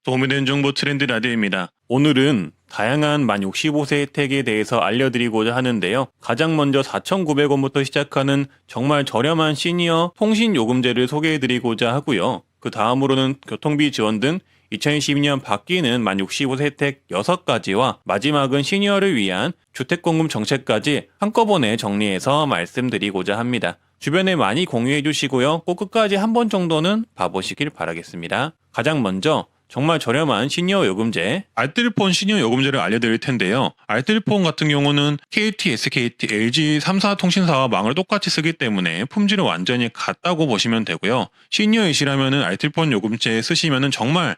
도움이 되는 정보 트렌드 라디오입니다. 오늘은 다양한 만 65세 혜택에 대해서 알려드리고자 하는데요. 가장 먼저 4,900원부터 시작하는 정말 저렴한 시니어 통신요금제를 소개해드리고자 하고요. 그 다음으로는 교통비 지원 등 2022년 바뀌는 만 65세 혜택 6가지와 마지막은 시니어를 위한 주택공급 정책까지 한꺼번에 정리해서 말씀드리고자 합니다. 주변에 많이 공유해 주시고요. 꼭 끝까지 한 번 정도는 봐보시길 바라겠습니다. 가장 먼저 정말 저렴한 시니어 요금제, 알뜰폰 시니어 요금제를 알려드릴 텐데요. 알뜰폰 같은 경우는 KT, SKT, LG 3사 통신사와 망을 똑같이 쓰기 때문에 품질은 완전히 같다고 보시면 되고요. 시니어이시라면은 알뜰폰 요금제 쓰시면은 정말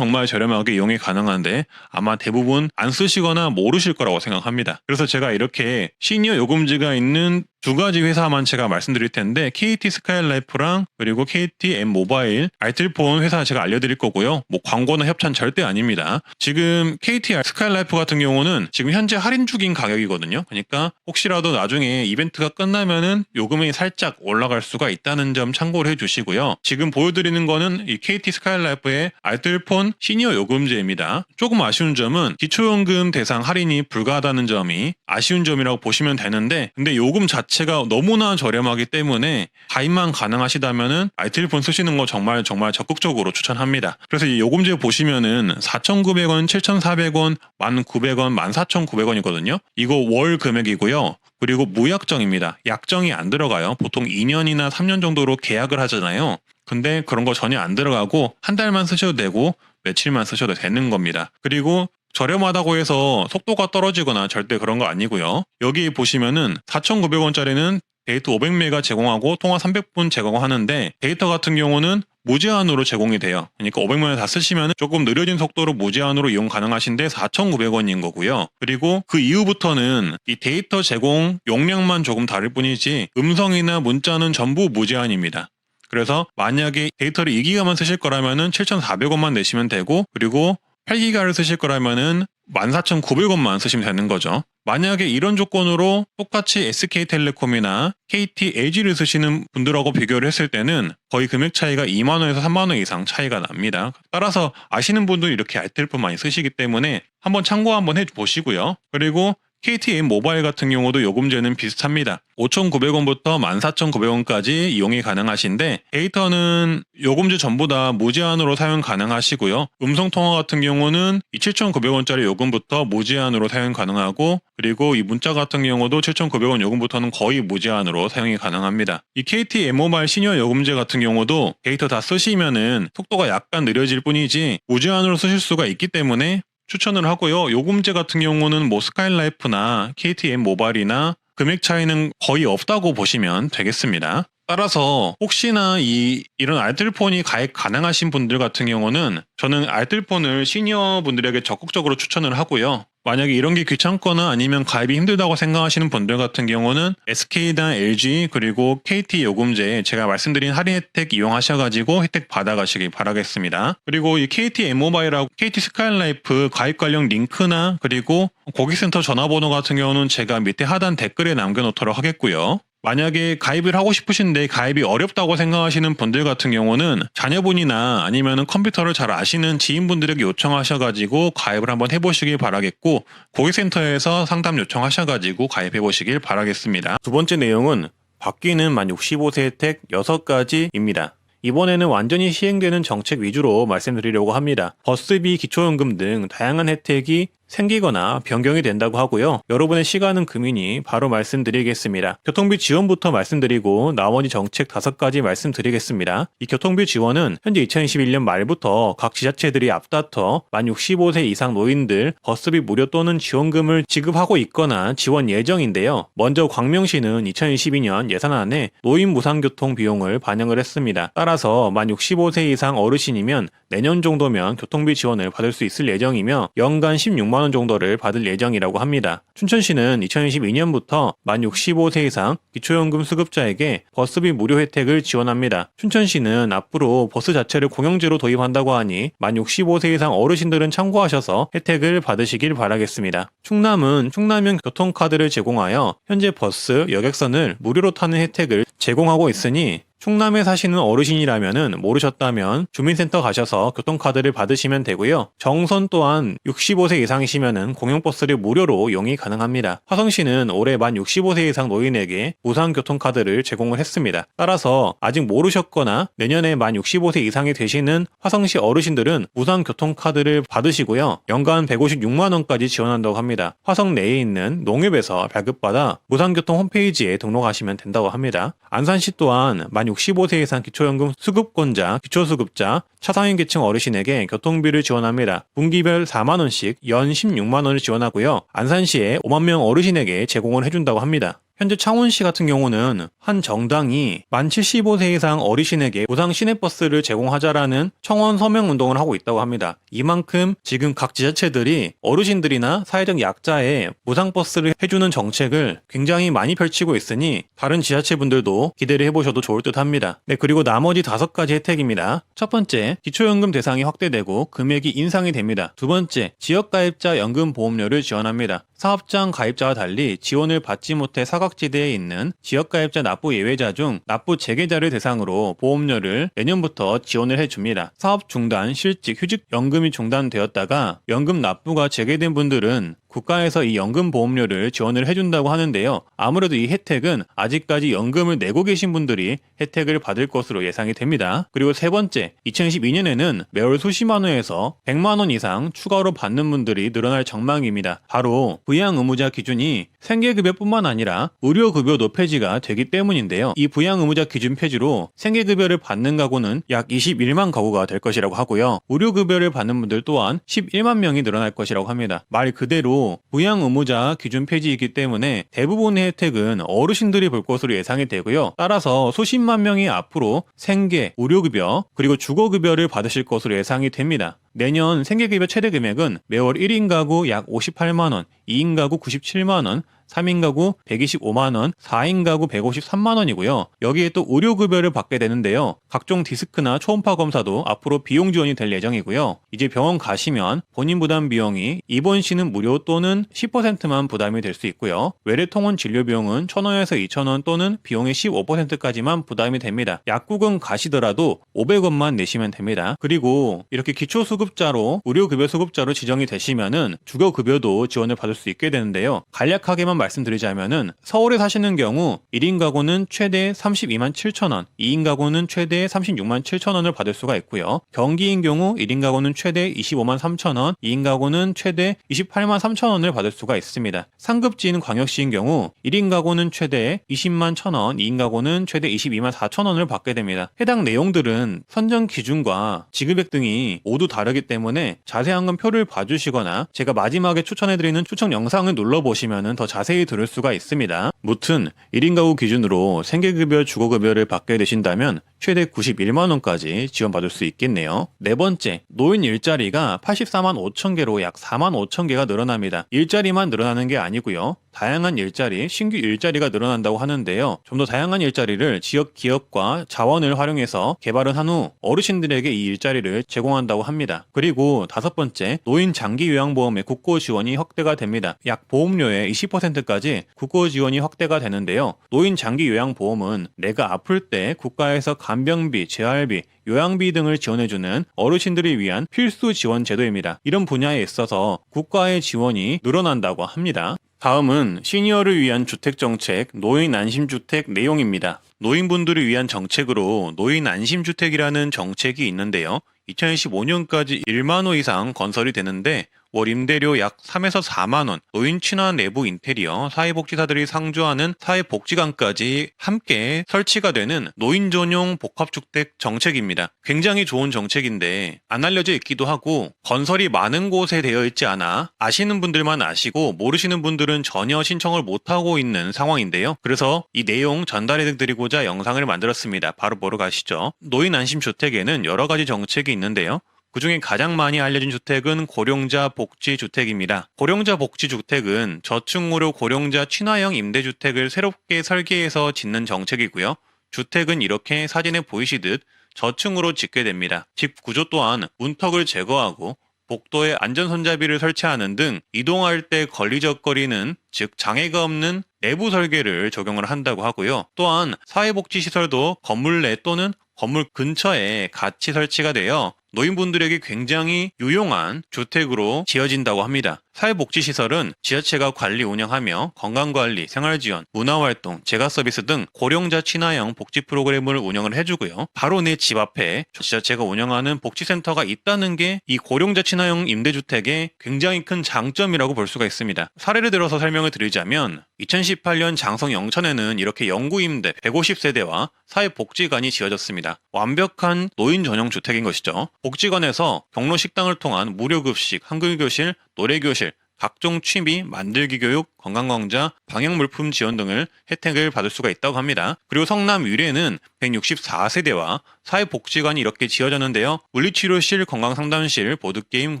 저렴하게 이용이 가능한데 아마 대부분 안 쓰시거나 모르실 거라고 생각합니다. 그래서 제가 이렇게 시니어 요금제가 있는 두 가지 회사만 제가 말씀드릴 텐데 KT 스카이라이프랑 그리고 KT M 모바일 알뜰폰 회사 제가 알려드릴 거고요. 뭐 광고나 협찬 절대 아닙니다. 지금 KT 스카이라이프 같은 경우는 지금 현재 할인 중인 가격이거든요. 그러니까 혹시라도 나중에 이벤트가 끝나면은 요금이 살짝 올라갈 수가 있다는 점 참고를 해주시고요. 지금 보여드리는 거는 이 KT 스카이라이프의 알뜰폰 시니어 요금제입니다. 조금 아쉬운 점은 기초연금 대상 할인이 불가하다는 점이 아쉬운 점이라고 보시면 되는데 근데 요금 자체가 너무나 저렴하기 때문에 가입만 가능하시다면은 알뜰폰 쓰시는 거 정말 적극적으로 추천합니다. 그래서 이 요금제 보시면은 4,900원, 7,400원, 1,900원, 14,900원이거든요. 이거 월 금액이고요. 그리고 무약정입니다. 약정이 안 들어가요. 보통 2년이나 3년 정도로 계약을 하잖아요. 근데 그런 거 전혀 안 들어가고 한 달만 쓰셔도 되고 며칠만 쓰셔도 되는 겁니다. 그리고 저렴하다고 해서 속도가 떨어지거나 절대 그런 거 아니고요. 여기 보시면은 4,900원짜리는 데이터 500메가 제공하고 통화 300분 제공하는데 데이터 같은 경우는 무제한으로 제공이 돼요. 그러니까 500만 다 쓰시면 조금 느려진 속도로 무제한으로 이용 가능하신데 4,900원인 거고요. 그리고 그 이후부터는 이 데이터 제공 용량만 조금 다를 뿐이지 음성이나 문자는 전부 무제한입니다. 그래서 만약에 데이터를 2기가만 쓰실 거라면은 7,400원만 내시면 되고 그리고 8기가를 쓰실 거라면은 14,900원만 쓰시면 되는 거죠. 만약에 이런 조건으로 똑같이 SK텔레콤이나 KT, LG를 쓰시는 분들하고 비교를 했을 때는 거의 금액 차이가 2만원에서 3만원 이상 차이가 납니다. 따라서 아시는 분들이 이렇게 알뜰폰 많이 쓰시기 때문에 한번 참고 한번 해보시고요. 그리고 KT M 모바일 같은 경우도 요금제는 비슷합니다. 5,900원부터 14,900원까지 이용이 가능하신데 데이터는 요금제 전부 다 무제한으로 사용 가능하시고요. 음성통화 같은 경우는 이 7,900원짜리 요금부터 무제한으로 사용 가능하고 그리고 이 문자 같은 경우도 7,900원 요금부터는 거의 무제한으로 사용이 가능합니다. 이 KT M 모바일 시니어 요금제 같은 경우도 데이터 다 쓰시면은 속도가 약간 느려질 뿐이지 무제한으로 쓰실 수가 있기 때문에 추천을 하고요. 요금제 같은 경우는 뭐 스카이라이프나 KTM 모바일이나 금액 차이는 거의 없다고 보시면 되겠습니다. 따라서 혹시나 이런 알뜰폰이 가입 가능하신 분들 같은 경우는 저는 알뜰폰을 시니어 분들에게 적극적으로 추천을 하고요. 만약에 이런 게 귀찮거나 아니면 가입이 힘들다고 생각하시는 분들 같은 경우는 SK나 LG 그리고 KT 요금제 제가 말씀드린 할인 혜택 이용하셔가지고 혜택 받아가시기 바라겠습니다. 그리고 이 KT M모바일하고 KT 스카이라이프 가입 관련 링크나 그리고 고객센터 전화번호 같은 경우는 제가 밑에 하단 댓글에 남겨놓도록 하겠고요. 만약에 가입을 하고 싶으신데 가입이 어렵다고 생각하시는 분들 같은 경우는 자녀분이나 아니면 컴퓨터를 잘 아시는 지인분들에게 요청하셔가지고 가입을 한번 해보시길 바라겠고 고객센터에서 상담 요청하셔가지고 가입해보시길 바라겠습니다. 두 번째 내용은 바뀌는 만 65세 혜택 6가지입니다. 이번에는 완전히 시행되는 정책 위주로 말씀드리려고 합니다. 버스비, 기초연금 등 다양한 혜택이 생기거나 변경이 된다고 하고요. 여러분의 시간은 금이니 바로 말씀드리겠습니다. 교통비 지원부터 말씀드리고 나머지 정책 5가지 말씀드리겠습니다. 이 교통비 지원은 현재 2021년 말부터 각 지자체들이 앞다퉈 만 65세 이상 노인들 버스비 무료 또는 지원금을 지급하고 있거나 지원 예정인데요. 먼저 광명시는 2022년 예산안에 노인 무상교통 비용을 반영을 했습니다. 따라서 만 65세 이상 어르신이면 내년 정도면 교통비 지원을 받을 수 있을 예정이며 연간 16만 원 정도를 받을 예정이라고 합니다. 춘천시는 2022년부터 만 65세 이상 기초연금 수급자에게 버스비 무료 혜택을 지원합니다. 춘천시는 앞으로 버스 자체를 공영제로 도입한다고 하니 만 65세 이상 어르신들은 참고하셔서 혜택을 받으시길 바라겠습니다. 충남은 충남형 교통카드를 제공하여 현재 버스, 여객선을 무료로 타는 혜택을 제공하고 있으니 충남에 사시는 어르신이라면 모르셨다면 주민센터 가셔서 교통카드를 받으시면 되고요. 정선 또한 65세 이상이시면 공영버스를 무료로 이용이 가능합니다. 화성시는 올해 만 65세 이상 노인에게 무상 교통카드를 제공을 했습니다. 따라서 아직 모르셨거나 내년에 만 65세 이상이 되시는 화성시 어르신들은 무상 교통카드를 받으시고요. 연간 156만원까지 지원한다고 합니다. 화성 내에 있는 농협에서 발급받아 무상교통 홈페이지에 등록하시면 된다고 합니다. 안산시 또한 만 65세 이상 기초연금 수급권자, 기초수급자, 차상위 계층 어르신에게 교통비를 지원합니다. 분기별 4만원씩 연 16만원을 지원하고요. 안산시에 5만 명 어르신에게 제공을 해준다고 합니다. 현재 창원시 같은 경우는 한 정당이 만 75세 이상 어르신에게 무상 시내버스를 제공하자라는 청원 서명 운동을 하고 있다고 합니다. 이만큼 지금 각 지자체들이 어르신들이나 사회적 약자에 무상 버스를 해주는 정책을 굉장히 많이 펼치고 있으니 다른 지자체분들도 기대를 해보셔도 좋을 듯 합니다. 네, 그리고 나머지 5가지 혜택입니다. 첫 번째, 기초연금 대상이 확대되고 금액이 인상이 됩니다. 두 번째, 지역가입자 연금보험료를 지원합니다. 사업장 가입자와 달리 지원을 받지 못해 사각지대에 있는 지역가입자 납부 예외자 중 납부 재계자를 대상으로 보험료를 내년부터 지원을 해줍니다. 사업 중단, 실직, 휴직 연금이 중단되었다가 연금 납부가 재개된 분들은 국가에서 이 연금보험료를 지원을 해준다고 하는데요. 아무래도 이 혜택은 아직까지 연금을 내고 계신 분들이 혜택을 받을 것으로 예상이 됩니다. 그리고 세 번째, 2022년에는 매월 수십만 원에서 100만 원 이상 추가로 받는 분들이 늘어날 전망입니다. 바로 부양의무자 기준이 생계급여뿐만 아니라 의료급여도 폐지가 되기 때문인데요. 이 부양의무자 기준 폐지로 생계급여를 받는 가구는 약 21만 가구가 될 것이라고 하고요. 의료급여를 받는 분들 또한 11만 명이 늘어날 것이라고 합니다. 말 그대로 부양의무자 기준 폐지이기 때문에 대부분의 혜택은 어르신들이 볼 것으로 예상이 되고요. 따라서 수십만 명이 앞으로 생계, 의료급여, 그리고 주거급여를 받으실 것으로 예상이 됩니다. 내년 생계급여 최대 금액은 매월 1인 가구 약 58만원, 2인 가구 97만원, 3인 가구 125만원, 4인 가구 153만원이고요. 여기에 또 의료급여를 받게 되는데요. 각종 디스크나 초음파 검사도 앞으로 비용 지원이 될 예정이고요. 이제 병원 가시면 본인 부담 비용이 입원 시는 무료 또는 10%만 부담이 될 수 있고요. 외래통원 진료 비용은 1,000원에서 2,000원 또는 비용의 15%까지만 부담이 됩니다. 약국은 가시더라도 500원만 내시면 됩니다. 그리고 이렇게 기초수급자로 의료급여 수급자로 지정이 되시면은 주거급여도 지원을 받을 수 있게 되는데요. 간략하게만 말씀드리자면은 서울에 사시는 경우 1인 가구는 최대 32만 7천원, 2인 가구는 최대 36만 7천원을 받을 수가 있고요. 경기인 경우 1인 가구는 최대 25만 3천원, 2인 가구는 최대 28만 3천원을 받을 수가 있습니다. 상급지인 광역시인 경우 1인 가구는 최대 20만 1천원, 2인 가구는 최대 22만 4천원을 받게 됩니다. 해당 내용들은 선정 기준과 지급액 등이 모두 다르기 때문에 자세한 건 표를 봐주시거나 제가 마지막에 추천해드리는 추천 영상을 눌러보시면 더 자세히 들을 수가 있습니다. 무튼 1인 가구 기준으로 생계급여, 주거급여를 받게 되신다면 최대 91만원까지 지원받을 수 있겠네요. 네 번째, 노인 일자리가 84만 5천 개로 약 4만 5천 개가 늘어납니다. 일자리만 늘어나는 게 아니고요. 다양한 일자리, 신규 일자리가 늘어난다고 하는데요. 좀 더 다양한 일자리를 지역 기업과 자원을 활용해서 개발을 한 후 어르신들에게 이 일자리를 제공한다고 합니다. 그리고 다섯 번째, 노인 장기 요양보험의 국고 지원이 확대가 됩니다. 약 보험료의 20%까지 국고 지원이 확대가 되는데요. 노인 장기 요양보험은 내가 아플 때 국가에서 간병비, 재활비, 요양비 등을 지원해주는 어르신들을 위한 필수 지원 제도입니다. 이런 분야에 있어서 국가의 지원이 늘어난다고 합니다. 다음은 시니어를 위한 주택정책, 노인 안심주택 내용입니다. 노인분들을 위한 정책으로 노인 안심주택이라는 정책이 있는데요. 2015년까지 1만 호 이상 건설이 되는데 월 임대료 약 3에서 4만 원, 노인 친화 내부 인테리어, 사회복지사들이 상주하는 사회복지관까지 함께 설치가 되는 노인 전용 복합주택 정책입니다. 굉장히 좋은 정책인데 안 알려져 있기도 하고 건설이 많은 곳에 되어 있지 않아 아시는 분들만 아시고 모르시는 분들은 전혀 신청을 못하고 있는 상황인데요. 그래서 이 내용 전달해 드리고자 영상을 만들었습니다. 바로 보러 가시죠. 노인 안심주택에는 여러 가지 정책이 있는데요. 그중에 가장 많이 알려진 주택은 고령자 복지주택입니다. 고령자 복지주택은 저층으로 고령자 친화형 임대주택을 새롭게 설계해서 짓는 정책이고요. 주택은 이렇게 사진에 보이시듯 저층으로 짓게 됩니다. 집 구조 또한 문턱을 제거하고 복도에 안전손잡이를 설치하는 등 이동할 때 걸리적거리는, 즉 장애가 없는 내부 설계를 적용을 한다고 하고요. 또한 사회복지시설도 건물 내 또는 건물 근처에 같이 설치가 되어 노인분들에게 굉장히 유용한 주택으로 지어진다고 합니다. 사회복지시설은 지자체가 관리 운영하며 건강관리, 생활지원, 문화활동, 재가서비스 등 고령자 친화형 복지 프로그램을 운영을 해주고요. 바로 내 집 앞에 지자체가 운영하는 복지센터가 있다는 게 이 고령자 친화형 임대주택의 굉장히 큰 장점이라고 볼 수가 있습니다. 사례를 들어서 설명을 드리자면 2018년 장성 영천에는 이렇게 영구임대 150세대와 사회복지관이 지어졌습니다. 완벽한 노인 전용 주택인 것이죠. 복지관에서 경로 식당을 통한 무료급식, 한글교실, 노래교실, 각종 취미, 만들기 교육, 건강광자, 방역물품 지원 등을 혜택을 받을 수가 있다고 합니다. 그리고 성남 위례는 164세대와 사회복지관이 이렇게 지어졌는데요. 물리치료실, 건강상담실, 보드게임,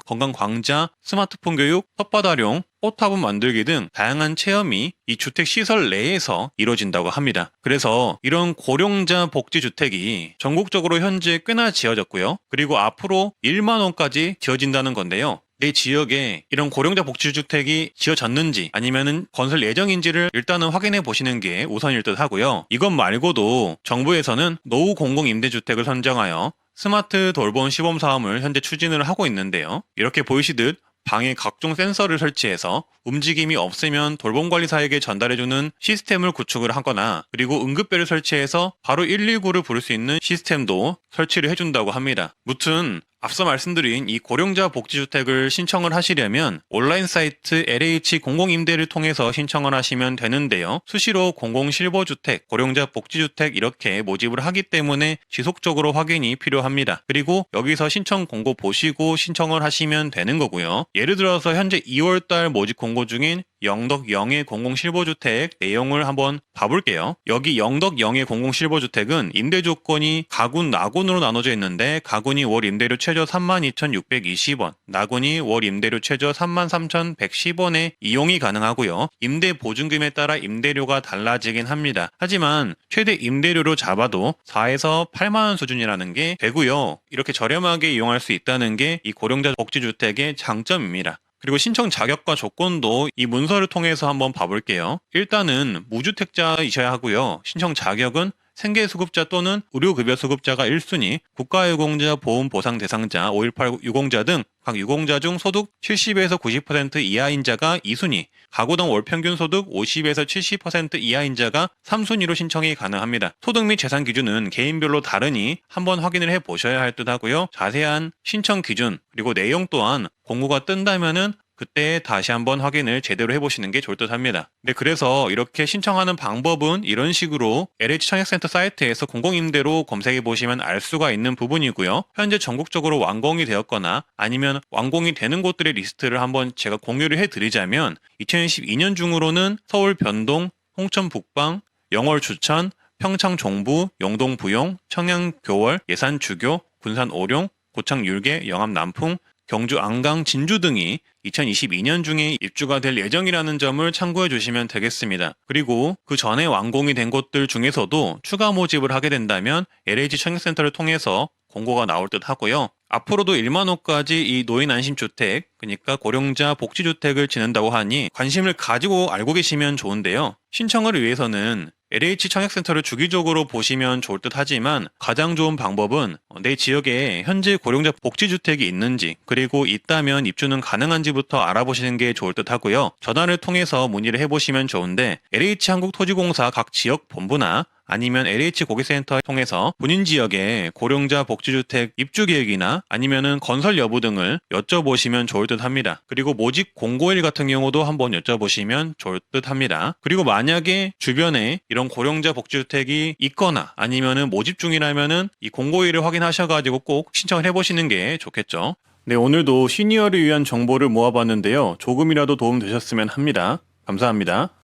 건강광자, 스마트폰 교육, 텃밭활용, 꽃화분 만들기 등 다양한 체험이 이 주택시설 내에서 이루어진다고 합니다. 그래서 이런 고령자 복지주택이 전국적으로 현재 꽤나 지어졌고요. 그리고 앞으로 1만 원까지 지어진다는 건데요. 내 지역에 이런 고령자 복지주택이 지어졌는지 아니면은 건설 예정인지를 일단은 확인해 보시는 게 우선일 듯 하고요. 이것 말고도 정부에서는 노후 공공임대주택을 선정하여 스마트 돌봄 시범 사업을 현재 추진을 하고 있는데요. 이렇게 보이시듯 방에 각종 센서를 설치해서 움직임이 없으면 돌봄관리사에게 전달해주는 시스템을 구축을 하거나 그리고 응급배를 설치해서 바로 119를 부를 수 있는 시스템도 설치를 해준다고 합니다. 무튼 앞서 말씀드린 이 고령자 복지주택을 신청을 하시려면 온라인 사이트 LH 공공임대를 통해서 신청을 하시면 되는데요. 수시로 공공실버주택, 고령자 복지주택 이렇게 모집을 하기 때문에 지속적으로 확인이 필요합니다. 그리고 여기서 신청 공고 보시고 신청을 하시면 되는 거고요. 예를 들어서 현재 2월달 모집 공고 중인 영덕영의 공공실버주택 내용을 한번 봐볼게요. 여기 영덕영의 공공실버주택은 임대 조건이 가군, 나군으로 나눠져 있는데 가군이 월 임대료 최저 32,620원, 나군이 월 임대료 최저 33,110원에 이용이 가능하고요. 임대 보증금에 따라 임대료가 달라지긴 합니다. 하지만 최대 임대료로 잡아도 4에서 8만 원 수준이라는 게 되고요. 이렇게 저렴하게 이용할 수 있다는 게 이 고령자 복지주택의 장점입니다. 그리고 신청 자격과 조건도 이 문서를 통해서 한번 봐볼게요. 일단은 무주택자이셔야 하고요. 신청 자격은 생계수급자 또는 의료급여수급자가 1순위, 국가유공자 보험보상 대상자 518 유공자 등 각 유공자 중 소득 70에서 90% 이하인 자가 2순위, 가구당 월평균 소득 50에서 70% 이하인 자가 3순위로 신청이 가능합니다. 소득 및 재산 기준은 개인별로 다르니 한번 확인을 해보셔야 할 듯 하고요. 자세한 신청 기준 그리고 내용 또한 공고가 뜬다면은 그때 다시 한번 확인을 제대로 해보시는 게 좋을 듯 합니다. 네, 그래서 이렇게 신청하는 방법은 이런 식으로 LH 청약센터 사이트에서 공공임대로 검색해 보시면 알 수가 있는 부분이고요. 현재 전국적으로 완공이 되었거나 아니면 완공이 되는 곳들의 리스트를 한번 제가 공유를 해드리자면 2022년 중으로는 서울 변동, 홍천 북방, 영월 주천, 평창 종부, 영동 부용, 청양 교월, 예산 주교, 군산 오룡, 고창 율계, 영암 남풍, 경주 안강, 진주 등이 2022년 중에 입주가 될 예정이라는 점을 참고해 주시면 되겠습니다. 그리고 그 전에 완공이 된 곳들 중에서도 추가 모집을 하게 된다면 LH 청약센터를 통해서 공고가 나올 듯 하고요. 앞으로도 1만 호까지 이 노인 안심주택, 그러니까 고령자 복지주택을 짓는다고 하니 관심을 가지고 알고 계시면 좋은데요. 신청을 위해서는 LH 청약센터를 주기적으로 보시면 좋을 듯 하지만 가장 좋은 방법은 내 지역에 현재 고령자 복지주택이 있는지 그리고 있다면 입주는 가능한지부터 알아보시는 게 좋을 듯 하고요. 전화를 통해서 문의를 해보시면 좋은데 LH 한국토지공사 각 지역 본부나 아니면 LH 고객센터 통해서 본인 지역의 고령자 복지주택 입주 계획이나 아니면은 건설 여부 등을 여쭤보시면 좋을 듯 합니다. 그리고 모집 공고일 같은 경우도 한번 여쭤보시면 좋을 듯 합니다. 그리고 만약에 주변에 이런 고령자 복지주택이 있거나 아니면은 모집 중이라면은 이 공고일을 확인하셔가지고 꼭 신청을 해보시는 게 좋겠죠. 네, 오늘도 시니어를 위한 정보를 모아봤는데요. 조금이라도 도움 되셨으면 합니다. 감사합니다.